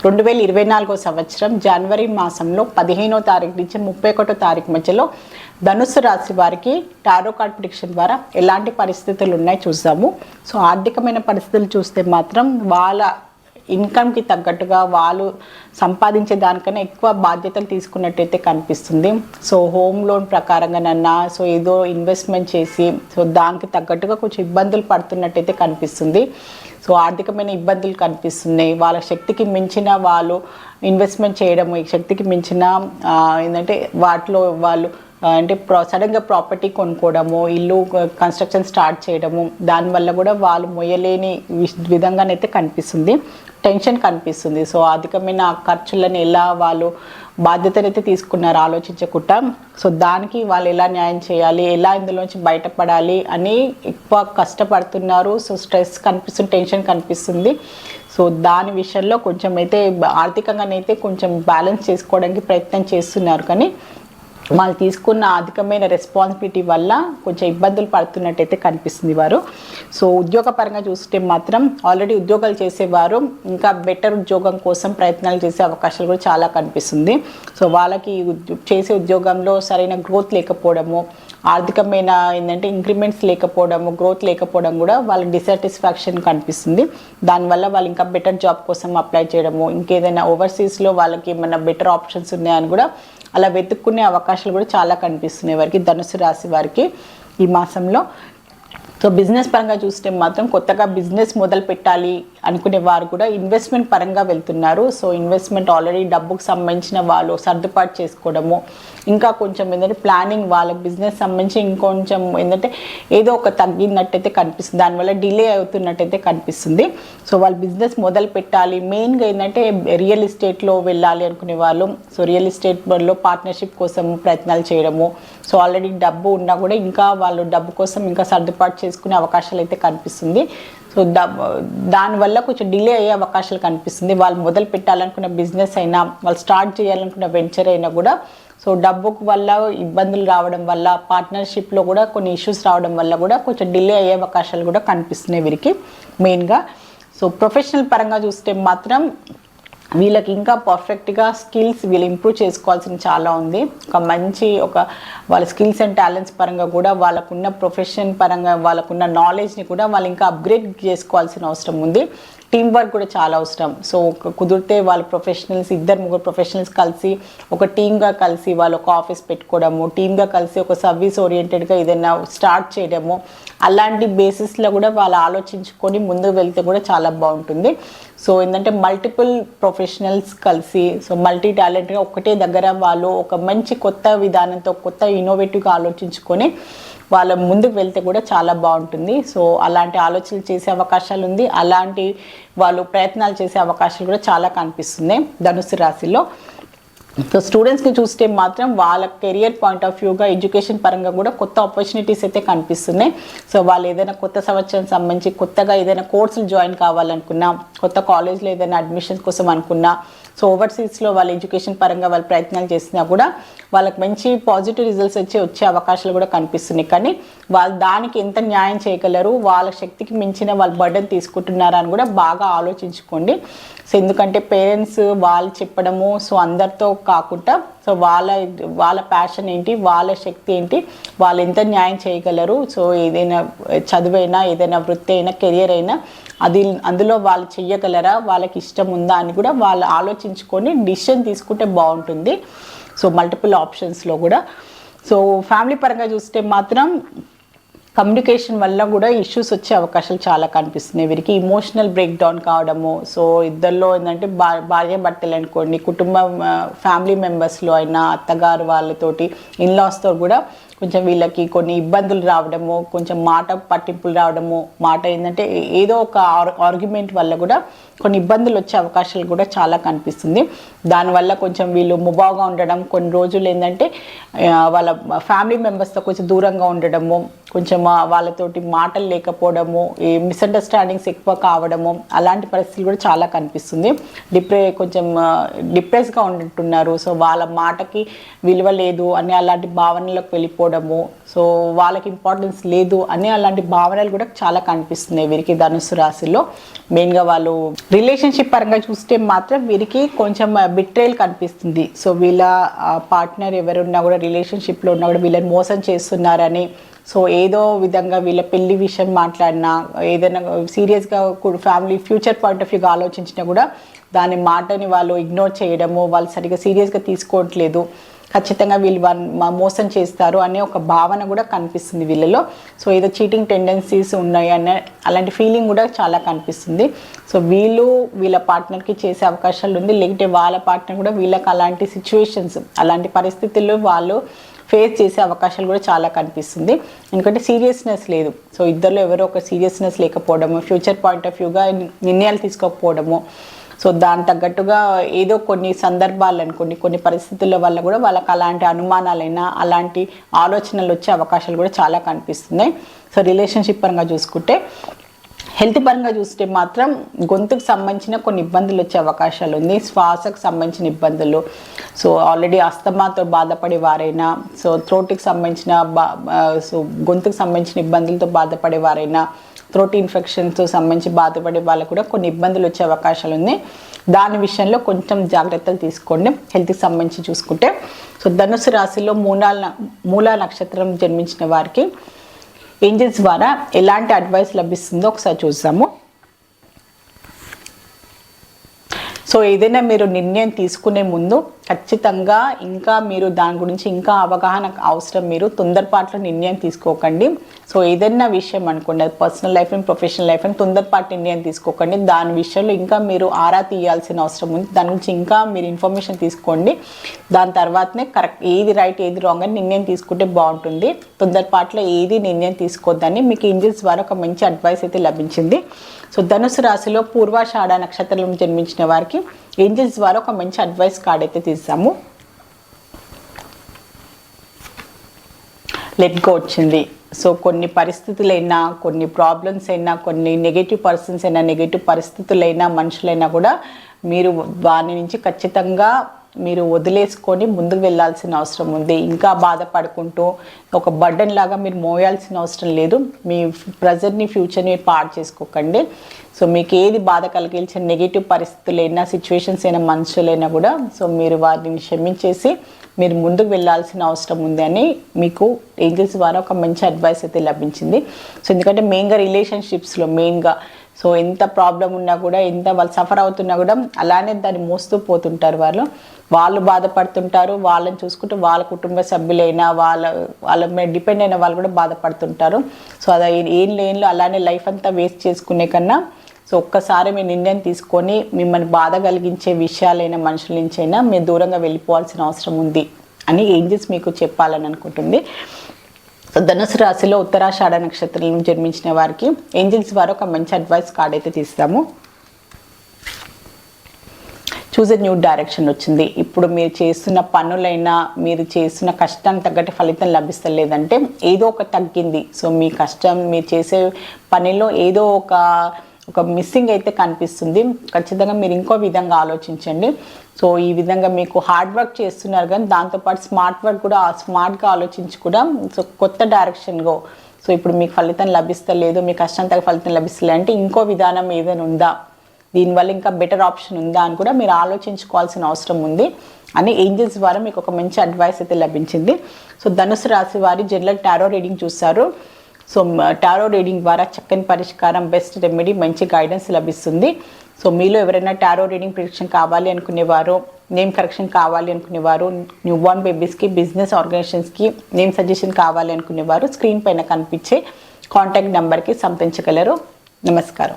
2024 సంవత్సరం జనవరి మాసంలో 15వ తారీఖు నుంచి 31వ తారీఖు మధ్యలో ధనుస్సు రాశి వారికి టారో కార్డ్ ప్రిడిక్షన్ ద్వారా ఎలాంటి పరిస్థితులు ఉన్నాయి చూద్దాము. సో ఆర్థికమైన పరిస్థితులు చూస్తే మాత్రం వాళ్ళ ఇన్కమ్కి తగ్గట్టుగా వాళ్ళు సంపాదించే దానికన్నా ఎక్కువ బాధ్యతలు తీసుకున్నట్టయితే కనిపిస్తుంది. సో హోమ్ లోన్ ప్రకారంగానన్నా సో ఏదో ఇన్వెస్ట్మెంట్ చేసి సో దానికి తగ్గట్టుగా కొంచెం ఇబ్బందులు పడుతున్నట్టయితే కనిపిస్తుంది. సో ఆర్థికమైన ఇబ్బందులు కనిపిస్తున్నాయి. వాళ్ళ శక్తికి మించిన వాళ్ళు ఇన్వెస్ట్మెంట్ చేయడము, ఈ శక్తికి మించిన ఏంటంటే వాటిలో వాళ్ళు అంటే సడన్గా ప్రాపర్టీ కొనుక్కోవడము, ఇల్లు కన్స్ట్రక్షన్ స్టార్ట్ చేయడము, దానివల్ల కూడా వాళ్ళు మొయ్యలేని విధంగానైతే కనిపిస్తుంది. టెన్షన్ కనిపిస్తుంది. సో అధికమైన ఖర్చులను ఎలా వాళ్ళు బాధ్యతనైతే తీసుకున్నారు ఆలోచించకుండా. సో దానికి వాళ్ళు ఎలా న్యాయం చేయాలి, ఎలా ఇందులోంచి బయటపడాలి అని ఎక్కువ కష్టపడుతున్నారు. సో స్ట్రెస్ కనిపిస్తుంది, టెన్షన్ కనిపిస్తుంది. సో దాని విషయంలో కొంచెం అయితే ఆర్థికంగానైతే కొంచెం బ్యాలెన్స్ చేసుకోవడానికి ప్రయత్నం చేస్తున్నారు. కానీ వాళ్ళు తీసుకున్న అధికమైన రెస్పాన్సిబిలిటీ వల్ల కొంచెం ఇబ్బందులు పడుతున్నట్టయితే కనిపిస్తుంది వారు. సో ఉద్యోగపరంగా చూస్తే మాత్రం ఆల్రెడీ ఉద్యోగాలు చేసేవారు ఇంకా బెటర్ ఉద్యోగం కోసం ప్రయత్నాలు చేసే అవకాశాలు కూడా చాలా కనిపిస్తుంది. సో వాళ్ళకి చేసే ఉద్యోగంలో సరైన గ్రోత్ లేకపోవడము, ఆర్థికమైన ఏంటంటే ఇంక్రిమెంట్స్ లేకపోవడము, గ్రోత్ లేకపోవడం కూడా వాళ్ళకి డిసాటిస్ఫాక్షన్ కనిపిస్తుంది. దానివల్ల వాళ్ళు ఇంకా బెటర్ జాబ్ కోసం అప్లై చేయడము, ఇంకేదైనా ఓవర్సీస్లో వాళ్ళకి ఏమైనా బెటర్ ఆప్షన్స్ ఉన్నాయని కూడా అలా వెతుక్కునే అవకాశాలు కూడా చాలా కనిపిస్తున్నాయి వారికి, ధనుసు రాశి వారికి ఈ మాసంలో. సో బిజినెస్ పరంగా చూస్తే మాత్రం కొత్తగా బిజినెస్ మొదలు పెట్టాలి అనుకునే వారు కూడా ఇన్వెస్ట్మెంట్ పరంగా వెళ్తున్నారు. సో ఇన్వెస్ట్మెంట్ ఆల్రెడీ డబ్బుకు సంబంధించిన వాళ్ళు సర్దుబాటు చేసుకోవడము, ఇంకా కొంచెం ఏంటంటే ప్లానింగ్ వాళ్ళకి బిజినెస్ సంబంధించి ఇంకొంచెం ఏంటంటే ఏదో ఒక తగ్గినట్టయితే కనిపిస్తుంది, దానివల్ల డిలే అవుతున్నట్టయితే కనిపిస్తుంది. సో వాళ్ళు బిజినెస్ మొదలు పెట్టాలి. మెయిన్గా ఏంటంటే రియల్ ఎస్టేట్లో వెళ్ళాలి అనుకునే వాళ్ళు సో రియల్ ఎస్టేట్లో పార్ట్నర్షిప్ కోసం ప్రయత్నాలు చేయడము, సో ఆల్రెడీ డబ్బు ఉన్నా కూడా ఇంకా వాళ్ళు డబ్బు కోసం ఇంకా సర్దుబాటు చేసుకునే అవకాశాలు అయితే కనిపిస్తుంది. సో దానివల్ల కొంచెం డిలే అయ్యే అవకాశాలు కనిపిస్తుంది. వాళ్ళు మొదలు పెట్టాలనుకున్న బిజినెస్ అయినా, వాళ్ళు స్టార్ట్ చేయాలనుకున్న వెంచర్ అయినా కూడా సో డబ్బుకు వల్ల ఇబ్బందులు రావడం వల్ల, పార్ట్నర్షిప్లో కూడా కొన్ని ఇష్యూస్ రావడం వల్ల కూడా కొంచెం డిలే అయ్యే అవకాశాలు కూడా కనిపిస్తున్నాయి వీరికి మెయిన్గా. సో ప్రొఫెషనల్ పరంగా చూస్తే మాత్రం వీళ్ళకి ఇంకా పర్ఫెక్ట్గా స్కిల్స్ వీళ్ళు ఇంప్రూవ్ చేసుకోవాల్సిన చాలా ఉంది. వాళ్ళ స్కిల్స్ అండ్ టాలెంట్స్ పరంగా కూడా వాళ్ళకున్న ప్రొఫెషన్ పరంగా వాళ్ళకున్న నాలెడ్జ్ని కూడా వాళ్ళు ఇంకా అప్గ్రేడ్ చేసుకోవాల్సిన అవసరం ఉంది. టీం వర్క్ కూడా చాలా అవసరం. సో కుదిరితే వాళ్ళ ప్రొఫెషనల్స్ 2-3 ప్రొఫెషనల్స్ కలిసి ఒక టీమ్గా కలిసి వాళ్ళు ఒక ఆఫీస్ పెట్టుకోవడము, టీమ్గా కలిసి ఒక సర్వీస్ ఓరియంటెడ్గా ఏదైనా స్టార్ట్ చేయడము, అలాంటి బేసిస్లో కూడా వాళ్ళు ఆలోచించుకొని ముందుకు వెళ్తే కూడా చాలా బాగుంటుంది. సో ఏంటంటే మల్టిపుల్ ప్రొఫెషనల్స్ కలిసి సో మల్టీ టాలెంట్గా ఒకటే దగ్గర వాళ్ళు ఒక మంచి కొత్త విధానంతో కొత్త ఇన్నోవేటివ్గా ఆలోచించుకొని వాళ్ళ ముందుకు వెళ్తే కూడా చాలా బాగుంటుంది. సో అలాంటి ఆలోచనలు చేసే అవకాశాలు ఉంది, అలాంటి వాళ్ళు ప్రయత్నాలు చేసే అవకాశాలు కూడా చాలా కనిపిస్తున్నాయి ధనుసు రాశిలో. సో స్టూడెంట్స్ని చూస్తే మాత్రం వాళ్ళ కెరియర్ పాయింట్ ఆఫ్ వ్యూగా ఎడ్యుకేషన్ పరంగా కూడా కొత్త ఆపర్చునిటీస్ అయితే కనిపిస్తున్నాయి. సో వాళ్ళు ఏదైనా కొత్త సంవత్సరం సంబంధించి కొత్తగా ఏదైనా కోర్సులు జాయిన్ కావాలనుకున్నా, కొత్త కాలేజ్లో ఏదైనా అడ్మిషన్స్ కోసం అనుకున్నా, సో ఓవర్సీస్లో వాళ్ళ ఎడ్యుకేషన్ పరంగా వాళ్ళు ప్రయత్నాలు చేసినా కూడా వాళ్ళకి మంచి పాజిటివ్ రిజల్ట్స్ వచ్చే అవకాశాలు కూడా కనిపిస్తున్నాయి. కానీ వాళ్ళు దానికి ఎంత న్యాయం చేయగలరు, వాళ్ళ శక్తికి మించిన వాళ్ళు బర్డెన్ తీసుకుంటున్నారా అని కూడా బాగా ఆలోచించుకోండి. సో ఎందుకంటే పేరెంట్స్ వాళ్ళు చెప్పడము సో అందరితో కాకుండా సో వాళ్ళ ప్యాషన్ ఏంటి, వాళ్ళ శక్తి ఏంటి, వాళ్ళు ఎంత న్యాయం చేయగలరు, సో ఏదైనా చదువైనా ఏదైనా వృత్తి అయినా కెరియర్ అయినా అందులో వాళ్ళు చెయ్యగలరా, వాళ్ళకి ఇష్టం ఉందా అని కూడా వాళ్ళు ఆలోచించుకొని డిసిషన్ తీసుకుంటే బాగుంటుంది. సో మల్టిపుల్ ఆప్షన్స్లో కూడా. సో ఫ్యామిలీ పరంగా చూస్తే మాత్రం కమ్యూనికేషన్ వల్ల కూడా ఇష్యూస్ వచ్చే అవకాశాలు చాలా కనిపిస్తున్నాయి వీరికి. ఇమోషనల్ బ్రేక్ డౌన్ కావడము, సో ఇద్దరిలో ఏంటంటే భార్య భర్తలు అనుకోండి, కుటుంబం ఫ్యామిలీ మెంబర్స్లో అయినా అత్తగారు వాళ్ళతోటి ఇన్లాస్తో కూడా కొంచెం వీళ్ళకి కొన్ని ఇబ్బందులు రావడము, కొంచెం మాట పట్టింపులు రావడము, మాట ఏంటంటే ఏదో ఒక ఆర్గ్యుమెంట్ వల్ల కూడా కొన్ని ఇబ్బందులు వచ్చే అవకాశాలు కూడా చాలా కనిపిస్తుంది. దానివల్ల కొంచెం వీళ్ళు ముబావుగా ఉండడం, కొన్ని రోజులు ఏంటంటే వాళ్ళ ఫ్యామిలీ మెంబర్స్తో కొంచెం దూరంగా ఉండడము, కొంచెం వాళ్ళతోటి మాటలు లేకపోవడము, ఈ మిస్అండర్స్టాండింగ్స్ ఎక్కువ కావడము, అలాంటి పరిస్థితులు కూడా చాలా కనిపిస్తుంది. కొంచెం డిప్రెస్గా ఉంటున్నారు. సో వాళ్ళ మాటకి విలువ లేదు అని అలాంటి భావనలకు వెళ్ళిపోవడం, చేయకపోవడము, సో వాళ్ళకి ఇంపార్టెన్స్ లేదు అనే అలాంటి భావనలు కూడా చాలా కనిపిస్తున్నాయి వీరికి ధనుస్సు రాశిలో. మెయిన్గా వాళ్ళు రిలేషన్షిప్ పరంగా చూస్తే మాత్రం వీరికి కొంచెం బిట్రేల్ కనిపిస్తుంది. సో వీళ్ళ పార్ట్నర్ ఎవరున్నా కూడా రిలేషన్షిప్లో ఉన్నా కూడా వీళ్ళని మోసం చేస్తున్నారని, సో ఏదో విధంగా వీళ్ళ పెళ్లి విషయం మాట్లాడినా, ఏదైనా సీరియస్గా ఫ్యామిలీ ఫ్యూచర్ పాయింట్ ఆఫ్ వ్యూగా ఆలోచించినా కూడా దాని మాటని వాళ్ళు ఇగ్నోర్ చేయడము, వాళ్ళు సరిగ్గా సీరియస్గా తీసుకోవట్లేదు, ఖచ్చితంగా వీళ్ళు మోసం చేస్తారు అనే ఒక భావన కూడా కనిపిస్తుంది వీళ్ళలో. సో ఏదో చీటింగ్ టెండెన్సీస్ ఉన్నాయి అనే అలాంటి ఫీలింగ్ కూడా చాలా కనిపిస్తుంది. సో వీళ్ళు వీళ్ళ పార్ట్నర్కి చేసే అవకాశాలు ఉంది, లేకపోతే వాళ్ళ పార్ట్నర్ కూడా వీళ్ళకి అలాంటి సిచ్యువేషన్స్, అలాంటి పరిస్థితుల్లో వాళ్ళు ఫేస్ చేసే అవకాశాలు కూడా చాలా కనిపిస్తుంది. ఎందుకంటే సీరియస్నెస్ లేదు. సో ఇద్దరిలో ఎవరో ఒక సీరియస్నెస్ లేకపోవడము, ఫ్యూచర్ పాయింట్ ఆఫ్ వ్యూగా నిర్ణయాలు తీసుకోకపోవడము, సో దాని తగ్గట్టుగా ఏదో కొన్ని సందర్భాలను కొన్ని పరిస్థితుల వల్ల కూడా వాళ్ళకి అలాంటి అనుమానాలైనా అలాంటి ఆలోచనలు వచ్చే అవకాశాలు కూడా చాలా కనిపిస్తున్నాయి. సో రిలేషన్షిప్ పరంగా చూసుకుంటే, హెల్త్ పరంగా చూస్తే మాత్రం గొంతుకు సంబంధించిన కొన్ని ఇబ్బందులు వచ్చే అవకాశాలు ఉంది, శ్వాసకు సంబంధించిన ఇబ్బందులు, సో ఆల్రెడీ అస్తమాతో బాధపడే వారైనా, సో థ్రోట్కి సంబంధించిన సో గొంతుకు సంబంధించిన ఇబ్బందులతో బాధపడే వారైనా, థ్రోట్ ఇన్ఫెక్షన్తో సంబంధించి బాధపడే వాళ్ళకు కూడా కొన్ని ఇబ్బందులు వచ్చే అవకాశాలు ఉన్నాయి. దాని విషయంలో కొంచెం జాగ్రత్తలు తీసుకోండి హెల్త్కి సంబంధించి చూసుకుంటే. సో ధనుసు రాశిలో మూలా నక్షత్రం జన్మించిన వారికి ఏంజల్స్ ద్వారా ఎలాంటి అడ్వైస్ లభిస్తుందో ఒకసారి చూద్దాము. సో ఏదైనా మీరు నిర్ణయం తీసుకునే ముందు ఖచ్చితంగా ఇంకా మీరు దాని గురించి ఇంకా అవగాహన అవసరం. మీరు తొందరపాట్లో నిర్ణయం తీసుకోకండి. సో ఏదైనా విషయం అనుకోండి, అది personal life and professional life అని తొందరపాటు నిర్ణయం తీసుకోకండి. దాని విషయంలో ఇంకా మీరు ఆరా తీయాల్సిన అవసరం ఉంది. దాని గురించి ఇంకా మీరు ఇన్ఫర్మేషన్ తీసుకోండి. దాని తర్వాతనే కరెక్ట్ ఏది రైట్ ఏది రాంగ్ అని నిర్ణయం తీసుకుంటే బాగుంటుంది. తొందరపాట్లో ఏది నిర్ణయం తీసుకోవద్దని మీకు ఏంజల్స్ ద్వారా ఒక మంచి అడ్వైస్ అయితే లభించింది. సో ధనుసు రాశిలో పూర్వాషాఢ నక్షత్రం జన్మించిన వారికి ఏంజల్స్ ద్వారా ఒక మంచి అడ్వైస్ కార్డ్ అయితే తీసాము. లెట్ గో వచ్చింది. సో కొన్ని పరిస్థితులైనా, కొన్ని ప్రాబ్లమ్స్ అయినా, కొన్ని నెగటివ్ పర్సన్స్ అయినా, నెగటివ్ పరిస్థితులైనా, మనుషులైనా కూడా మీరు వాని నుంచి ఖచ్చితంగా మీరు వదిలేసుకొని ముందుకు వెళ్ళాల్సిన అవసరం ఉంది. ఇంకా బాధపడుకుంటూ ఒక బర్డెన్ లాగా మీరు మోయాల్సిన అవసరం లేదు. మీ ప్రజెంట్ని ఫ్యూచర్ని పాడు చేసుకోకండి. సో మీకు ఏది బాధ కలిగించిన నెగిటివ్ పరిస్థితులైనా, సిచ్యువేషన్స్ అయినా, మనుషులైనా కూడా సో మీరు వాటిని క్షమించేసి మీరు ముందుకు వెళ్ళాల్సిన అవసరం ఉంది అని మీకు ఏంజల్స్ ద్వారా ఒక మంచి అడ్వైస్ అయితే లభించింది. సో ఎందుకంటే మెయిన్గా రిలేషన్షిప్స్లో మెయిన్గా సో ఎంత ప్రాబ్లం ఉన్నా కూడా, ఎంత వాళ్ళు సఫర్ అవుతున్నా కూడా అలానే దాన్ని మోస్తూ పోతుంటారు. వాళ్ళు బాధపడుతుంటారు. వాళ్ళని చూసుకుంటూ వాళ్ళ కుటుంబ సభ్యులైనా, వాళ్ళ మీద డిపెండ్ అయిన వాళ్ళు కూడా బాధపడుతుంటారు. సో అది ఏళ్ళు అలానే లైఫ్ అంతా వేస్ట్ చేసుకునే కన్నా సో ఒక్కసారి మీరు నిర్ణయం తీసుకొని మిమ్మల్ని బాధ కలిగించే విషయాలైనా, మనుషుల నుంచి అయినా మీరు దూరంగా వెళ్ళిపోవాల్సిన అవసరం ఉంది అని ఏంజల్స్ మీకు చెప్పాలని అనుకుంటుంది. సో ధనుసు రాశిలో ఉత్తరాషాఢ నక్షత్రం జన్మించిన వారికి ఏంజల్స్ ద్వారా ఒక మంచి అడ్వైస్ కార్డ్ అయితే తీస్తాము. చూజ్ ఎ న్యూ డైరెక్షన్ వచ్చింది. ఇప్పుడు మీరు చేస్తున్న పనులైనా, మీరు చేస్తున్న కష్టానికి తగ్గట్టు ఫలితం లభిస్తలేదంటే ఏదో ఒక తగ్గింది. సో మీ కష్టం, మీరు చేసే పనిలో ఏదో ఒక మిస్సింగ్ అయితే కనిపిస్తుంది. ఖచ్చితంగా మీరు ఇంకో విధంగా ఆలోచించండి. సో ఈ విధంగా మీకు హార్డ్ వర్క్ చేస్తున్నారు కానీ దాంతోపాటు స్మార్ట్ వర్క్ కూడా, స్మార్ట్గా ఆలోచించి కూడా సో కొత్త డైరెక్షన్గా సో ఇప్పుడు మీకు ఫలితం లభిస్తలేదు, మీ కష్టం తగ్గ ఫలితం లభిస్తలేదు అంటే ఇంకో విధానం ఏదైనా ఉందా, దీనివల్ల ఇంకా బెటర్ ఆప్షన్ ఉందా అని కూడా మీరు ఆలోచించుకోవాల్సిన అవసరం ఉంది అని ఏంజల్స్ ద్వారా మీకు ఒక మంచి అడ్వైస్ అయితే లభించింది. సో ధనుసు రాశి వారి జనరల్ టారో రీడింగ్ చూస్తారు. సో టారో రీడింగ్ ద్వారా చక్కని పరిష్కారం, బెస్ట్ రెమెడీ, మంచి గైడెన్స్ లభిస్తుంది. సో మీలో ఎవరైనా టారో రీడింగ్ ప్రిడిక్షన్ కావాలి అనుకునేవారు, నేమ్ కరెక్షన్ కావాలి అనుకునేవారు, న్యూ బోర్న్ బేబీస్కి, బిజినెస్ ఆర్గనైజేషన్స్కి నేమ్ సజెషన్ కావాలి అనుకునేవారు స్క్రీన్ పైన కనిపించే కాంటాక్ట్ నెంబర్కి సంప్రదించగలరు. నమస్కారం.